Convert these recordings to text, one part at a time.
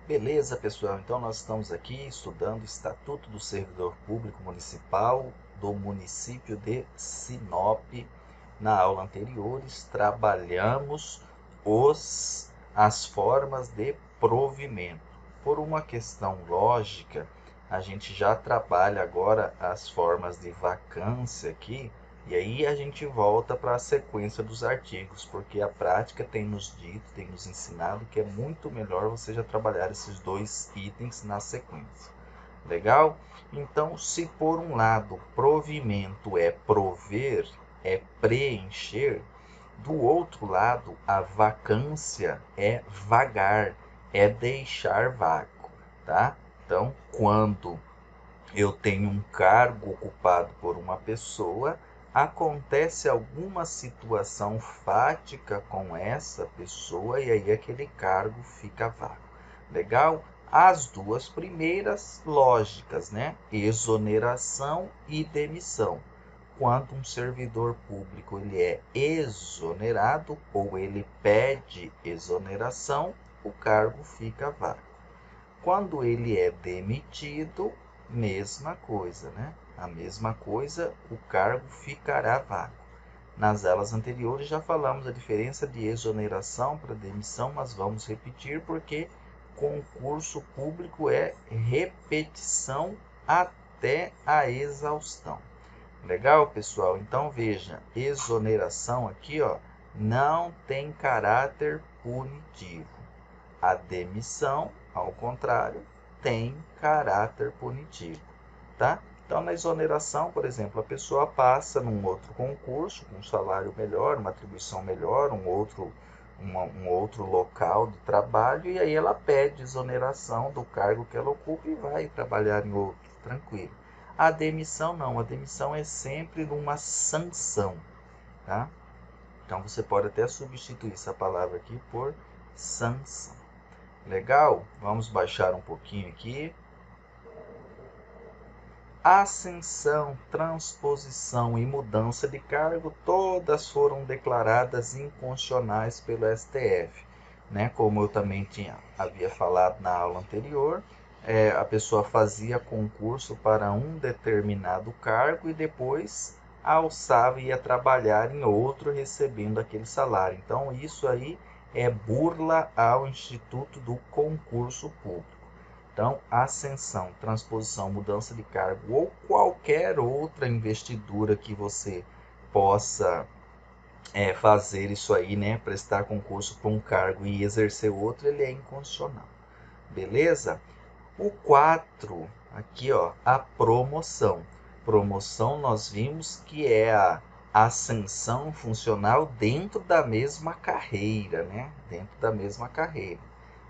Beleza, pessoal? Então nós estamos aqui estudando o Estatuto do Servidor Público Municipal do município de Sinop. Na aula anterior trabalhamos as formas de provimento. Por uma questão lógica, a gente já trabalha agora as formas de vacância aqui, e aí a gente volta para a sequência dos artigos, porque a prática tem nos dito, tem nos ensinado que é muito melhor você já trabalhar esses dois itens na sequência. Legal? Então, se por um lado provimento é prover, é preencher, do outro lado a vacância é vagar, é deixar vago, tá? Então, quando eu tenho um cargo ocupado por uma pessoa, acontece alguma situação fática com essa pessoa e aí aquele cargo fica vago. Legal? As duas primeiras lógicas, né? Exoneração e demissão. Quando um servidor público ele é exonerado ou ele pede exoneração, o cargo fica vago. Quando ele é demitido, mesma coisa, né? A mesma coisa, o cargo ficará vago. Nas aulas anteriores já falamos a diferença de exoneração para demissão, mas vamos repetir porque concurso público é repetição até a exaustão. Legal, pessoal? Então veja, exoneração aqui, ó, não tem caráter punitivo. A demissão, ao contrário, tem caráter punitivo, tá? Então, na exoneração, por exemplo, a pessoa passa num outro concurso com um salário melhor, uma atribuição melhor, um outro local de trabalho, e aí ela pede exoneração do cargo que ela ocupa e vai trabalhar em outro, tranquilo. A demissão não, a demissão é sempre numa sanção, tá? Então, você pode até substituir essa palavra aqui por sanção. Legal? Vamos baixar um pouquinho aqui. Ascensão, transposição e mudança de cargo, todas foram declaradas inconstitucionais pelo STF. Né? Como eu também havia falado na aula anterior, a pessoa fazia concurso para um determinado cargo e depois alçava e ia trabalhar em outro recebendo aquele salário. Então, isso aí é burla ao Instituto do Concurso Público. Então, ascensão, transposição, mudança de cargo ou qualquer outra investidura que você possa fazer isso aí, né? Prestar concurso para um cargo e exercer outro, ele é inconstitucional. Beleza? O 4, aqui, ó, a promoção. Promoção nós vimos que é a ascensão funcional dentro da mesma carreira, né? Dentro da mesma carreira.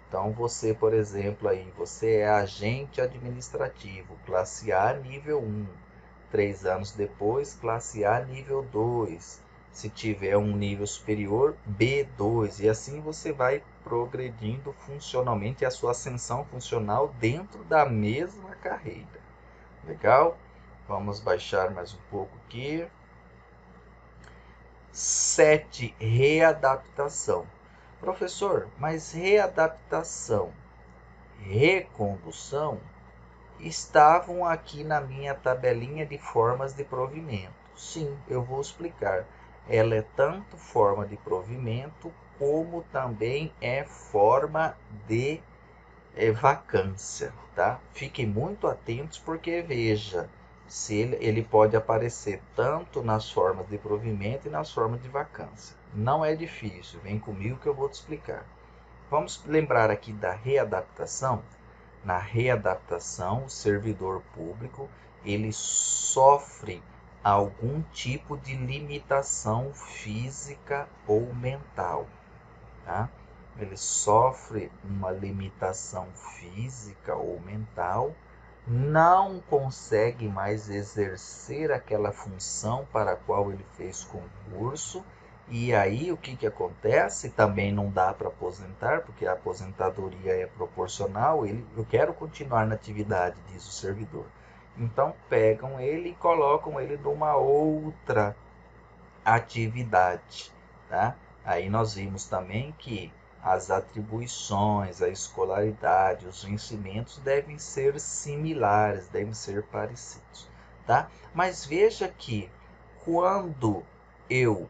Então, você, por exemplo, aí, você é agente administrativo, classe A nível 1. 3 anos depois, classe A nível 2. Se tiver um nível superior, B2. E assim você vai progredindo funcionalmente a sua ascensão funcional dentro da mesma carreira. Legal? Vamos baixar mais um pouco aqui. 7. Readaptação. Professor, mas readaptação, recondução estavam aqui na minha tabelinha de formas de provimento. Sim, eu vou explicar. Ela é tanto forma de provimento como também é forma de vacância, tá? Fiquem muito atentos porque veja, se ele pode aparecer tanto nas formas de provimento e nas formas de vacância. Não é difícil, vem comigo que eu vou te explicar. Vamos lembrar aqui da readaptação. Na readaptação, o servidor público ele sofre algum tipo de limitação física ou mental, tá? Ele sofre uma limitação física ou mental, não consegue mais exercer aquela função para a qual ele fez concurso. E aí o que acontece? Também não dá para aposentar, porque a aposentadoria é proporcional. Eu quero continuar na atividade, diz o servidor. Então pegam ele e colocam ele numa outra atividade, tá? Aí nós vimos também que as atribuições, a escolaridade, os vencimentos devem ser similares, devem ser parecidos, tá? Mas veja que quando eu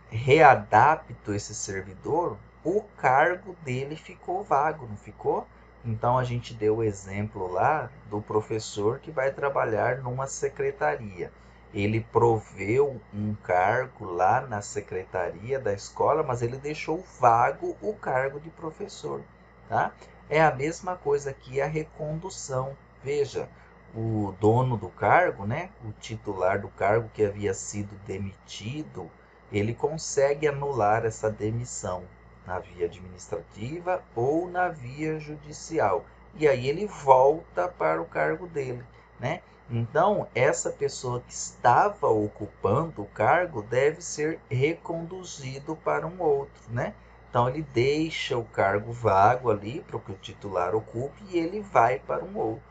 readapto esse servidor, o cargo dele ficou vago, não ficou? Então a gente deu o exemplo lá do professor que vai trabalhar numa secretaria. Ele proveu um cargo lá na secretaria da escola, mas ele deixou vago o cargo de professor, tá? É a mesma coisa que a recondução. Veja, o dono do cargo, né, o titular do cargo que havia sido demitido, ele consegue anular essa demissão na via administrativa ou na via judicial. E aí ele volta para o cargo dele, né? Então, essa pessoa que estava ocupando o cargo deve ser reconduzido para um outro, né? Então, ele deixa o cargo vago ali para que o titular ocupe e ele vai para um outro,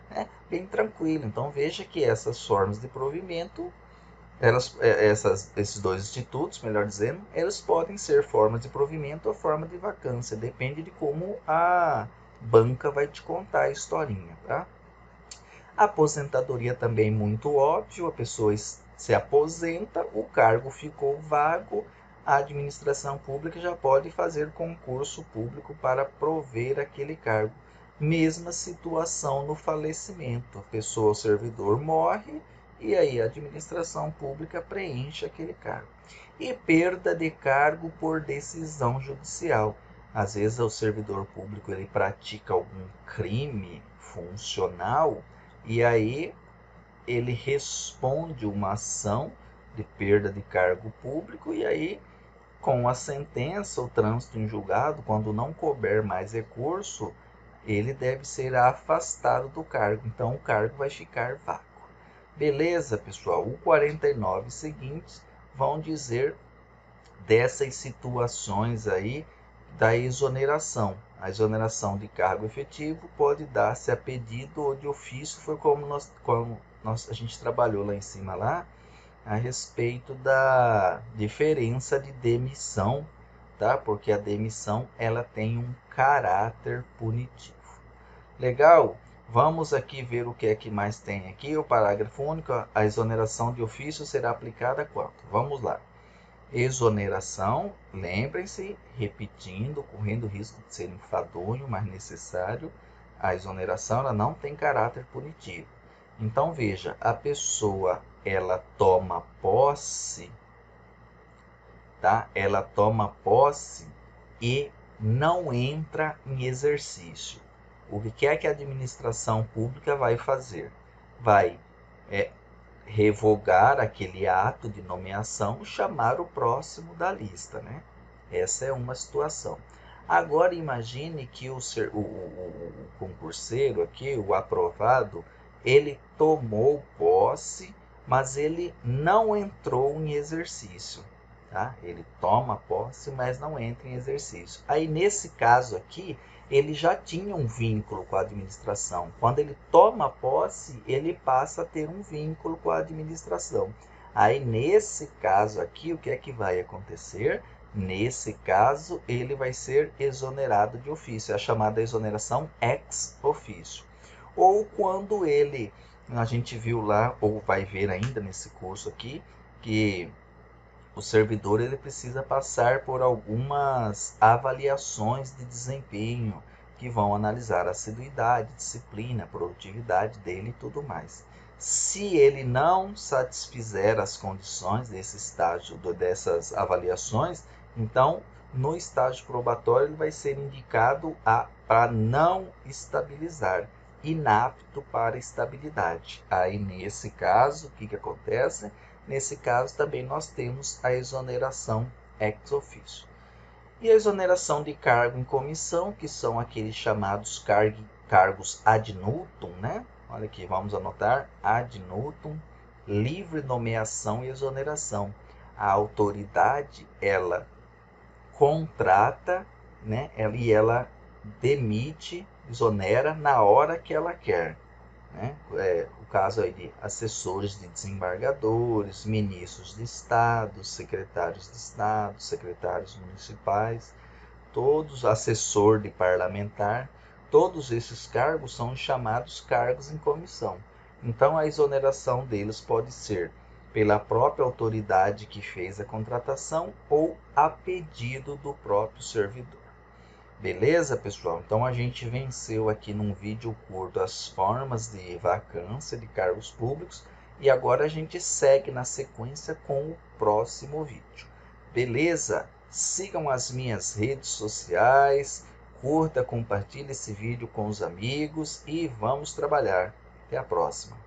né? Bem tranquilo. Então, veja que essas formas de provimento esses dois institutos, melhor dizendo, eles podem ser formas de provimento ou forma de vacância, depende de como a banca vai te contar a historinha, tá? A aposentadoria também muito óbvio, a pessoa se aposenta, o cargo ficou vago, a administração pública já pode fazer concurso público para prover aquele cargo. Mesma situação no falecimento, a pessoa, o servidor morre, e aí a administração pública preenche aquele cargo. E perda de cargo por decisão judicial. Às vezes o servidor público ele pratica algum crime funcional e aí ele responde uma ação de perda de cargo público e aí com a sentença, o trânsito em julgado, quando não couber mais recurso, ele deve ser afastado do cargo. Então o cargo vai ficar vago. Beleza, pessoal? O 49 seguintes vão dizer dessas situações aí da exoneração. A exoneração de cargo efetivo pode dar-se a pedido ou de ofício, foi como a gente trabalhou lá em cima lá, a respeito da diferença de demissão, tá? Porque a demissão ela tem um caráter punitivo. Legal? Vamos aqui ver o que é que mais tem aqui. O parágrafo único, a exoneração de ofício será aplicada quando? Vamos lá. Exoneração, lembrem-se, repetindo, correndo o risco de ser enfadonho, mas necessário, a exoneração ela não tem caráter punitivo. Então veja, a pessoa ela toma posse, tá? Ela toma posse e não entra em exercício. O que é que a administração pública vai fazer? Vai revogar aquele ato de nomeação, chamar o próximo da lista, né? Essa é uma situação. Agora imagine que o concurseiro aqui, o aprovado, ele tomou posse, mas ele não entrou em exercício, tá? Ele toma posse, mas não entra em exercício. Aí nesse caso aqui, ele já tinha um vínculo com a administração. Quando ele toma posse, ele passa a ter um vínculo com a administração. Aí, nesse caso aqui, o que é que vai acontecer? Nesse caso, ele vai ser exonerado de ofício, é a chamada exoneração ex officio. Ou quando ele, a gente viu lá, ou vai ver ainda nesse curso aqui, que o servidor ele precisa passar por algumas avaliações de desempenho que vão analisar a assiduidade, disciplina, produtividade dele e tudo mais. Se ele não satisfizer as condições desse estágio, dessas avaliações, então no estágio probatório ele vai ser indicado para não estabilizar, inapto para estabilidade. Aí nesse caso, o que acontece? Nesse caso, também nós temos a exoneração ex officio. E a exoneração de cargo em comissão, que são aqueles chamados cargos ad nutum, né? Olha aqui, vamos anotar, ad nutum, livre nomeação e exoneração. A autoridade, ela contrata, né? E ela demite, exonera na hora que ela quer. Né? O caso aí de assessores de desembargadores, ministros de Estado, secretários de Estado, secretários municipais, todos, assessor de parlamentar, todos esses cargos são chamados cargos em comissão. Então, a exoneração deles pode ser pela própria autoridade que fez a contratação ou a pedido do próprio servidor. Beleza, pessoal? Então, a gente venceu aqui num vídeo curto as formas de vacância de cargos públicos e agora a gente segue na sequência com o próximo vídeo. Beleza? Sigam as minhas redes sociais, curta, compartilhe esse vídeo com os amigos e vamos trabalhar. Até a próxima.